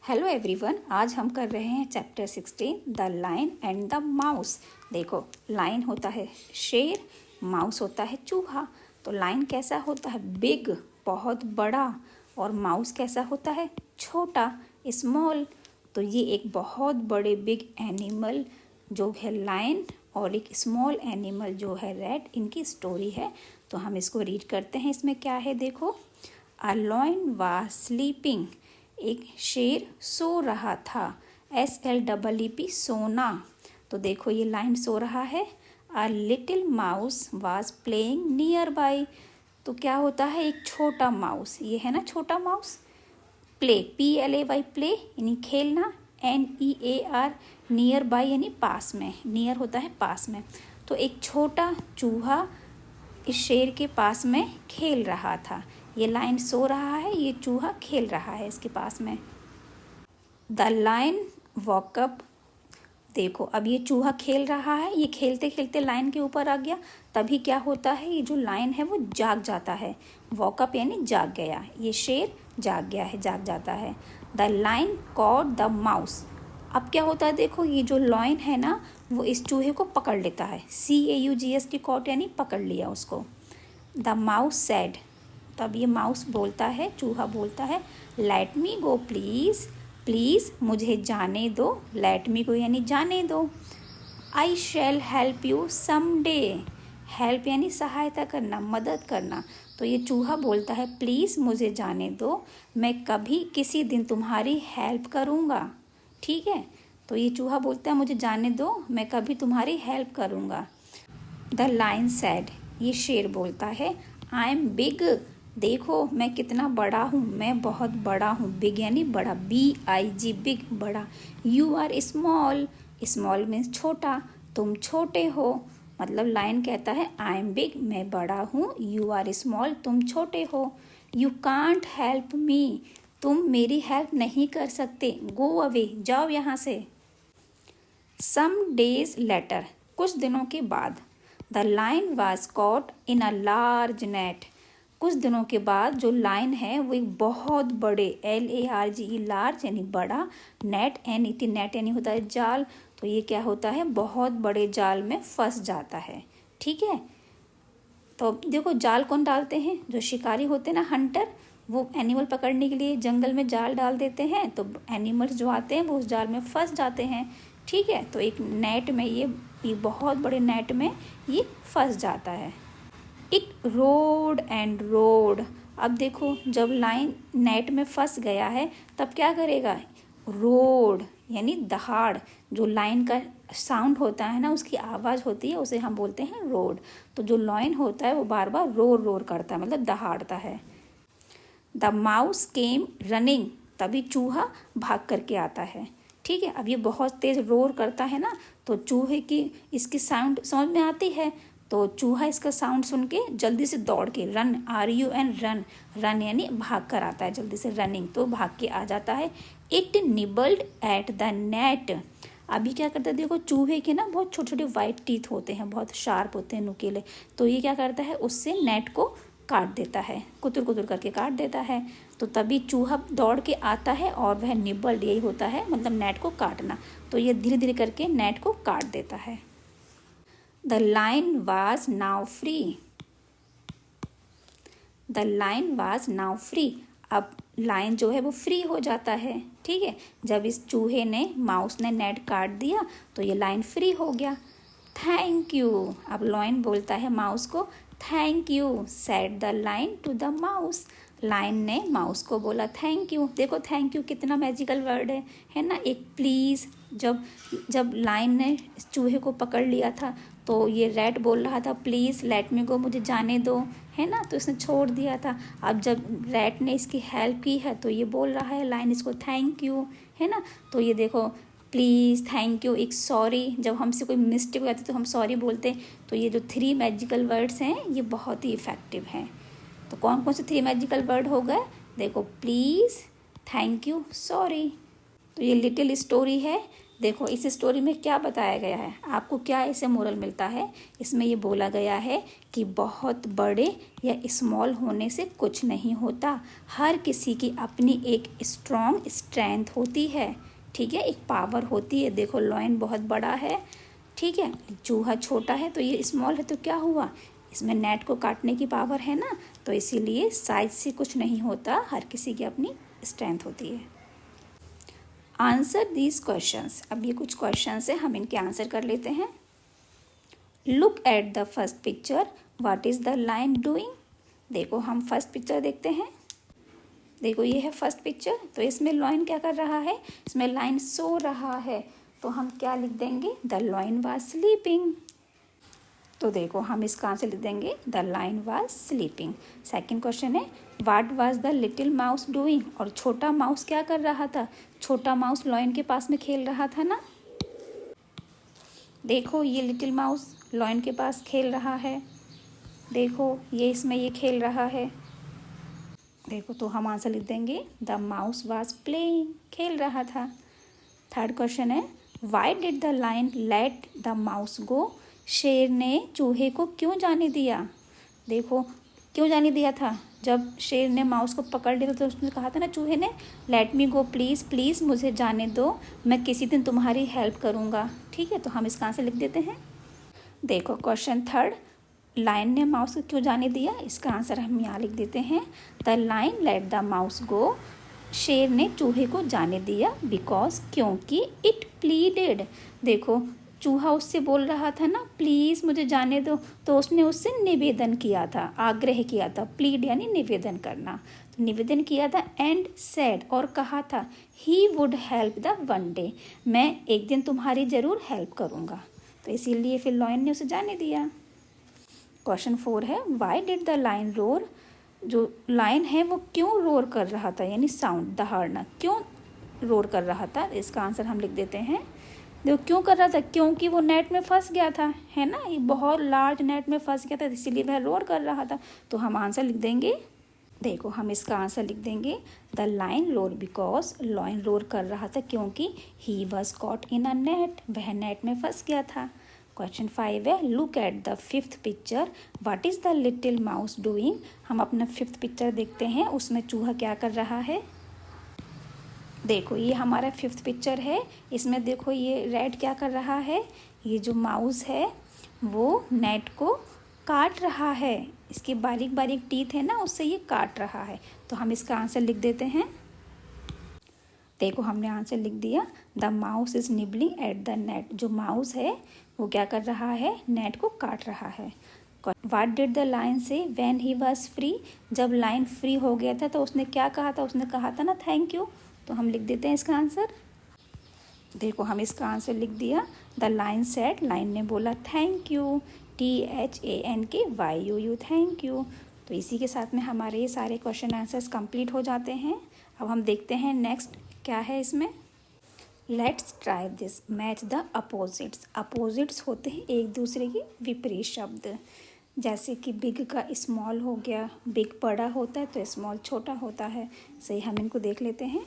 Hello everyone, आज हम कर रहे हैं chapter 16 the lion and the mouse. देखो, लायन होता है शेर, माउस होता है चूहा। तो लायन कैसा होता है? बिग, बहुत बड़ा। और माउस कैसा होता है? छोटा, स्मॉल। तो ये एक बहुत बड़े बिग एनिमल जो है लायन और एक स्मॉल एनिमल जो है रैट, इनकी स्टोरी है। तो हम इसको रीड करते हैं। इसमें क्या है देखो। अ लायन वाज स्लीपिंग, एक शेर सो रहा था। SLEEP, सोना। तो देखो ये लाइन सो रहा है। A little mouse was playing near by. तो क्या होता है? एक छोटा माउस, ये है ना छोटा माउस। प्ले, PLAY, प्ले यानी खेलना। NEAR, नियर बाई यानी पास में। नियर होता है पास में। तो एक छोटा चूहा इस शेर के पास में खेल रहा था। ये लायन सो रहा है, ये चूहा खेल रहा है इसके पास में। The lion walk up. देखो, अब ये चूहा खेल रहा है, ये खेलते खेलते लायन के ऊपर आ गया। तभी क्या होता है? ये जो लायन है वो जाग जाता है। वॉकअप यानी जाग गया, ये शेर जाग गया है, जाग जाता है। The lion caught the mouse. अब क्या होता है देखो, ये जो लायन है ना वो इस चूहे को पकड़ लेता है। CAUGST, कॉट यानी पकड़ लिया उसको। The mouse said. तब ये माउस बोलता है, चूहा बोलता है, let me go please, please मुझे जाने दो। लेट मी गो यानी जाने दो। I shall help you some day. Help यानी सहायता करना, मदद करना। तो ये चूहा बोलता है, प्लीज़ मुझे जाने दो, मैं कभी किसी दिन तुम्हारी हेल्प करूँगा। ठीक है, तो ये चूहा बोलता है, मुझे जाने दो, मैं कभी तुम्हारी हेल्प करूँगा। द लायन सैड, ये शेर बोलता है, आई एम बिग। देखो मैं कितना बड़ा हूँ, मैं बहुत बड़ा हूँ। बिग यानी बड़ा, BIG, बिग, बड़ा। You are small, small means छोटा, तुम छोटे हो। मतलब लायन कहता है, आई एम बिग, मैं बड़ा हूँ। यू आर स्मॉल, तुम छोटे हो। यू कांट हेल्प मी, तुम मेरी हेल्प नहीं कर सकते। गो अवे, जाओ यहाँ से। सम डेज लेटर, कुछ दिनों के बाद। The lion was caught in a large net. कुछ दिनों के बाद जो लायन है वो एक बहुत बड़े, LARGE, लार्ज यानी बड़ा, नेट, NET, नेट यानी होता है जाल। तो ये क्या होता है? बहुत बड़े जाल में फंस जाता है। ठीक है, तो देखो जाल कौन डालते हैं? जो शिकारी होते हैं ना, हंटर, वो एनिमल पकड़ने के लिए जंगल में जाल डाल देते हैं। तो एनिमल्स जो आते हैं वो उस जाल में फंस जाते हैं। ठीक है, तो एक नेट में ये बहुत बड़े नेट में ये फंस जाता है। एक रोड एंड रोड। अब देखो, जब लायन नेट में फंस गया है तब क्या करेगा? रोड यानी दहाड़, जो लायन का साउंड होता है ना, उसकी आवाज़ होती है, उसे हम बोलते हैं रोड। तो जो लायन होता है वो बार बार रोर रोर करता है, मतलब दहाड़ता है। The mouse came running. तभी चूहा भाग करके आता है। ठीक है, अब ये बहुत तेज़ रोर करता है ना, तो चूहे की इसकी साउंड समझ में आती है। तो चूहा इसका साउंड सुन के जल्दी से दौड़ के, रन, RUN, रन, रन यानी भाग कर आता है जल्दी से, रनिंग, तो भाग के आ जाता है। It nibbled at the net. अभी क्या करता है देखो, चूहे के ना बहुत छोटे छोटे वाइट टीथ होते हैं, बहुत शार्प होते हैं, नुकीले। तो ये क्या करता है, उससे नेट को काट देता है, कुतुर कुतुर करके काट देता है। तो तभी चूहा दौड़ के आता है और वह निबल्ड, यही होता है मतलब नेट को काटना। तो ये धीरे धीरे करके नेट को काट देता है। The lion was now free. The lion was now free. अब लायन जो है वो फ्री हो जाता है। ठीक है, जब इस चूहे ने, माउस ने नेट काट दिया तो ये लायन फ्री हो गया। Thank you. अब लायन बोलता है माउस को, thank you, said the lion to the mouse. Lion ने माउस को बोला थैंक यू। देखो थैंक यू कितना मैजिकल वर्ड है ना। एक प्लीज़, जब जब लायन ने चूहे को पकड़ लिया था तो ये रैट बोल रहा था, प्लीज़ लेट मी गो, मुझे जाने दो, है ना, तो इसने छोड़ दिया था। अब जब रैट ने इसकी हेल्प की है तो ये बोल रहा है लायन इसको थैंक यू, है ना। तो ये देखो, प्लीज़, थैंक यू, एक सॉरी, जब हमसे कोई मिस्टेक हो जाती तो हम सॉरी बोलते हैं। तो ये जो 3 मैजिकल वर्ड्स हैं ये बहुत ही इफ़ेक्टिव हैं। तो कौन कौन से 3 मैजिकल वर्ड हो गए देखो, प्लीज़, थैंक यू, सॉरी। तो ये लिटिल स्टोरी है देखो इस स्टोरी में क्या बताया गया है, आपको क्या इसे मोरल मिलता है। इसमें ये बोला गया है कि बहुत बड़े या स्मॉल होने से कुछ नहीं होता, हर किसी की अपनी एक स्ट्रॉन्ग स्ट्रेंथ होती है, ठीक है, एक पावर होती है। देखो लॉयन बहुत बड़ा है, ठीक है, चूहा छोटा है, तो ये स्मॉल है, तो क्या हुआ, इसमें नेट को काटने की पावर है ना, तो इसीलिए साइज से कुछ नहीं होता, हर किसी की अपनी स्ट्रेंथ होती है। आंसर दीज क्वेश्चंस, अब ये कुछ क्वेश्चंस है, हम इनके आंसर कर लेते हैं। Look at the first picture, what is the line doing. देखो हम फर्स्ट पिक्चर देखते हैं, देखो ये है फर्स्ट पिक्चर, तो इसमें लाइन क्या कर रहा है, इसमें लाइन सो रहा है, तो हम क्या लिख देंगे, द लाइन वाज स्लीपिंग। तो देखो हम इसका आंसर लिख देंगे, the lion was sleeping. Second question है, what was the little mouse doing, और छोटा माउस क्या कर रहा था, छोटा माउस लाइन के पास में खेल रहा था ना। देखो ये लिटिल माउस लाइन के पास खेल रहा है, देखो ये इसमें ये खेल रहा है, देखो तो हम आंसर लिख देंगे, द माउस वाज प्लेइंग, खेल रहा था। थर्ड क्वेश्चन है, why did the lion let the mouse go, शेर ने चूहे को क्यों जाने दिया। देखो क्यों जाने दिया था, जब शेर ने माउस को पकड़ लिया तो उसने कहा था ना चूहे ने, late me go please, please मुझे जाने दो, मैं किसी दिन तुम्हारी हेल्प करूँगा, ठीक है, तो हम इसका आंसर लिख देते हैं। देखो क्वेश्चन थर्ड, लायन ने माउस को क्यों जाने दिया, इसका आंसर हम यहाँ लिख देते हैं, the lion let the mouse go, शेर ने चूहे को जाने दिया, बिकॉज क्योंकि इट प्लीडेड। देखो चूहा उससे बोल रहा था ना प्लीज़ मुझे जाने दो, तो उसने उससे निवेदन किया था, आग्रह किया था, प्लीड यानी निवेदन करना, तो निवेदन किया था, एंड सेड और कहा था, he would help the one day, मैं एक दिन तुम्हारी ज़रूर हेल्प करूँगा, तो इसीलिए फिर लायन ने उसे जाने दिया। क्वेश्चन 4 है, why did the lion roar, जो लायन है वो क्यों रोर कर रहा था, यानी साउंड दहाड़ना, क्यों रोर कर रहा था, इसका आंसर हम लिख देते हैं। देखो क्यों कर रहा था, क्योंकि वो नेट में फंस गया था, है ना, ये बहुत लार्ज नेट में फंस गया था, इसीलिए वह रोर कर रहा था, तो हम आंसर लिख देंगे। देखो हम इसका आंसर लिख देंगे, the lion roar because, lion roar कर रहा था क्योंकि he was caught in a net, वह नेट में फंस गया था। क्वेश्चन 5 है, look at the fifth picture, what is the little mouse doing. हम अपना फिफ्थ पिक्चर देखते हैं, उसमें चूहा क्या कर रहा है। देखो ये हमारा फिफ्थ पिक्चर है, इसमें देखो ये रेड क्या कर रहा है, ये जो माउस है वो नेट को काट रहा है, इसके बारीक बारीक टीथ है ना, उससे ये काट रहा है, तो हम इसका आंसर लिख देते हैं। देखो हमने आंसर लिख दिया, the mouse is nibbling at the net, जो माउस है वो क्या कर रहा है, नेट को काट रहा है। वाट डिड द लायन से व्हेन ही वॉज फ्री, जब लायन फ्री हो गया था तो उसने क्या कहा था, उसने कहा था ना थैंक यू, तो हम लिख देते हैं इसका आंसर। देखो हम इसका आंसर लिख दिया, द लायन सेड, लायन ने बोला thank you, THANKYOU, thank you. तो इसी के साथ में हमारे ये सारे क्वेश्चन आंसर्स कंप्लीट हो जाते हैं। अब हम देखते हैं नेक्स्ट क्या है इसमें। Let's try this, match the opposites. Opposites होते हैं एक दूसरे के विपरीत शब्द, जैसे कि बिग का स्मॉल हो गया, बिग बड़ा होता है तो स्मॉल छोटा होता है। सही, हम इनको देख लेते हैं।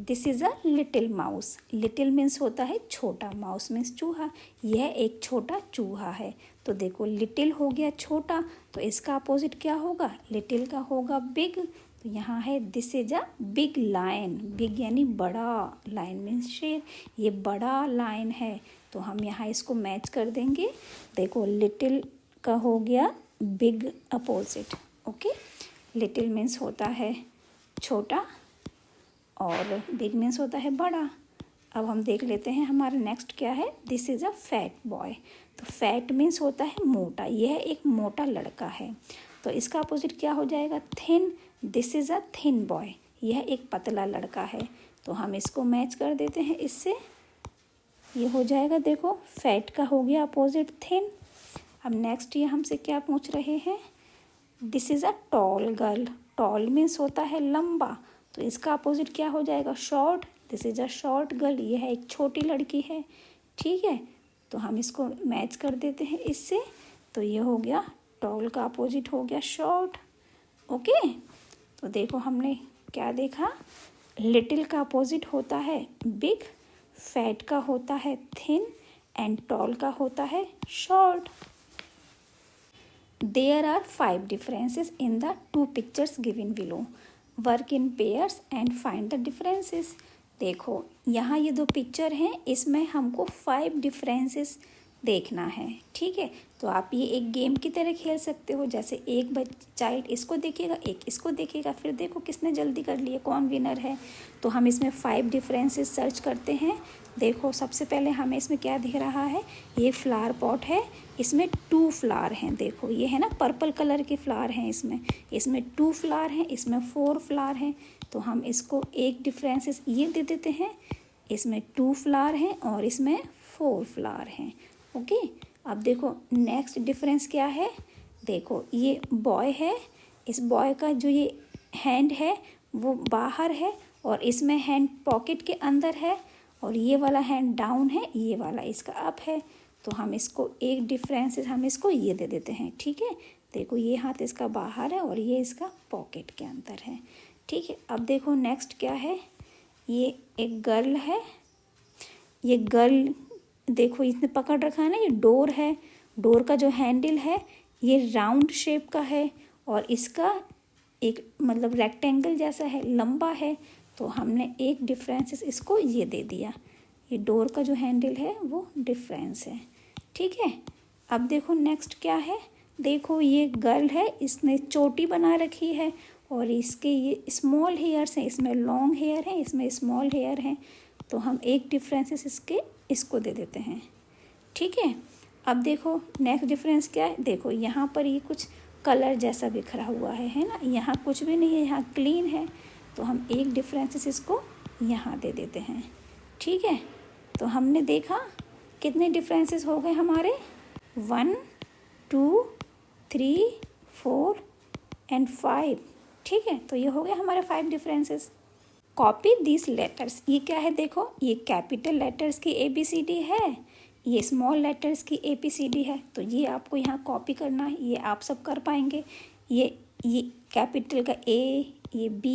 This is a little mouse, little means होता है छोटा, माउस मीन्स चूहा, यह एक छोटा चूहा है। तो देखो लिटिल हो गया छोटा, तो इसका अपोजिट क्या होगा, लिटिल का होगा बिग, तो यहाँ है this is a big lion, big यानी बड़ा, लायन मीन्स शेर, ये बड़ा लायन है, तो हम यहाँ इसको मैच कर देंगे। देखो लिटिल का हो गया big opposite, okay, little means होता है छोटा और बिग मीन्स होता है बड़ा। अब हम देख लेते हैं हमारा नेक्स्ट क्या है, this is a fat boy, तो फैट मीन्स होता है मोटा, यह एक मोटा लड़का है, तो इसका अपोजिट क्या हो जाएगा, thin, this is a thin boy, यह एक पतला लड़का है, तो हम इसको मैच कर देते हैं इससे, ये हो जाएगा, देखो फैट का हो गया अपोजिट थिन। अब नेक्स्ट ये हमसे क्या पूछ रहे हैं, this is a tall girl, toll means होता है लंबा, तो इसका अपोजिट क्या हो जाएगा, short, this is a short girl, ये है एक छोटी लड़की है, ठीक है, तो हम इसको मैच कर देते हैं इससे, तो ये हो गया टॉल का अपोजिट हो गया शॉर्ट, ओके। तो देखो हमने क्या देखा, लिटिल का अपोजिट होता है बिग, फैट का होता है थिन एंड टॉल का होता है short. There are 5 differences in the 2 pictures given below. Work in pairs and find the differences. देखो यहाँ ये 2 पिक्चर हैं, इसमें हमको 5 डिफरेंसेस देखना है, ठीक है। तो आप ये एक गेम की तरह खेल सकते हो, जैसे एक चाइल्ड इसको देखेगा, एक इसको देखेगा, फिर देखो किसने जल्दी कर लिया, कौन विनर है। तो हम इसमें 5 डिफरेंसेस सर्च करते हैं। देखो सबसे पहले हमें इसमें क्या दिख रहा है, ये फ्लावर पॉट है, इसमें 2 फ्लावर हैं। देखो ये है ना पर्पल कलर के फ्लावर हैं, इसमें 2 फ्लावर हैं, इसमें 4 फ्लावर हैं। तो हम इसको एक डिफरेंसेस ये दे देते हैं, इसमें 2 फ्लावर हैं और इसमें 4 फ्लावर हैं। ओके, अब देखो नेक्स्ट डिफरेंस क्या है। देखो ये बॉय है, इस बॉय का जो ये हैंड है वो बाहर है और इसमें हैंड पॉकेट के अंदर है, और ये वाला हैंड डाउन है, ये वाला इसका अप है। तो हम इसको एक डिफरेंस हम इसको ये दे देते हैं, ठीक है। देखो ये हाथ इसका बाहर है और ये इसका पॉकेट के अंदर है, ठीक है। अब देखो नेक्स्ट क्या है, ये एक गर्ल है, ये गर्ल देखो इसने पकड़ रखा है ना, ये डोर है, डोर का जो हैंडल है ये राउंड शेप का है और इसका एक मतलब रेक्टेंगल जैसा है, लंबा है। तो हमने एक डिफरेंस इसको ये दे दिया, ये डोर का जो हैंडल है वो डिफरेंस है, ठीक है। अब देखो नेक्स्ट क्या है, देखो ये गर्ल है, इसने चोटी बना रखी है और इसके ये स्मॉल हेयर्स हैं, इसमें लॉन्ग हेयर हैं, इसमें स्मॉल हेयर हैं। तो हम एक डिफरेंसेस इसको दे देते हैं, ठीक है। अब देखो नेक्स्ट डिफरेंस क्या है, देखो यहाँ पर ये कुछ कलर जैसा बिखरा हुआ है ना, यहाँ कुछ भी नहीं है, यहाँ क्लीन है। तो हम एक डिफरेंसेस इसको यहाँ दे देते हैं, ठीक है। तो हमने देखा कितने डिफरेंसेस हो गए हमारे, 1 2 3 4 एंड 5, ठीक है। तो ये हो गए हमारे 5 डिफरेंसेस। कॉपी दिस लेटर्स, ये क्या है, देखो ये कैपिटल लेटर्स की ABCD है, ये स्मॉल लेटर्स की ABCD है। तो ये आपको यहाँ कॉपी करना है, ये आप सब कर पाएंगे। ये कैपिटल का A, ये B,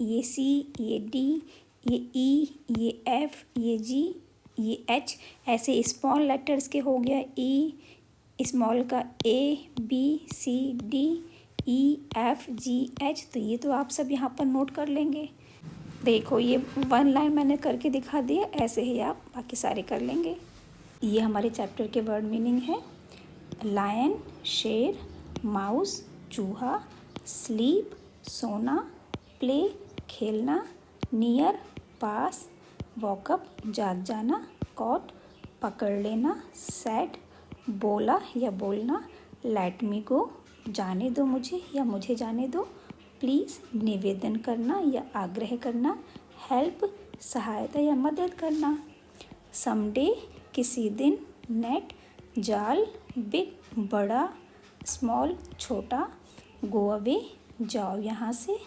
ये C, ये D, ये E, ये F, ये G, ये H, ऐसे स्मॉल लेटर्स के हो गया E, स्मॉल का A, B, C, D, E, F, G, H। तो ये तो आप सब यहाँ पर नोट कर लेंगे। देखो ये 1 लाइन मैंने करके दिखा दिया, ऐसे ही आप बाकी सारे कर लेंगे। ये हमारे चैप्टर के वर्ड मीनिंग है, लायन शेर, माउस चूहा, स्लीप सोना, प्ले खेलना, नियर पास, वॉकअप जाग जाना, कॉट पकड़ लेना, सैड बोला या बोलना, लेट मी गो जाने दो मुझे या मुझे जाने दो, प्लीज़ निवेदन करना या आग्रह करना, हेल्प सहायता या मदद करना, समडे किसी दिन, नेट जाल, बिग बड़ा, स्मॉल छोटा, गो अवे जाओ यहाँ से,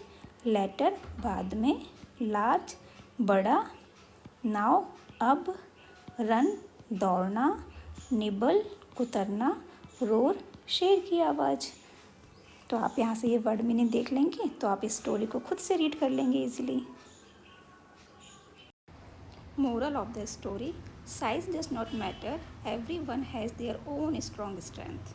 लेटर बाद में, लार्ज बड़ा, नाउ अब, रन दौड़ना, निबल कुतरना, रोर शेर की आवाज़। तो आप यहाँ से ये वर्ड मीनिंग देख लेंगे तो आप इस स्टोरी को खुद से रीड कर लेंगे easily. Moral of the story, size does not matter, everyone has their own strong strength.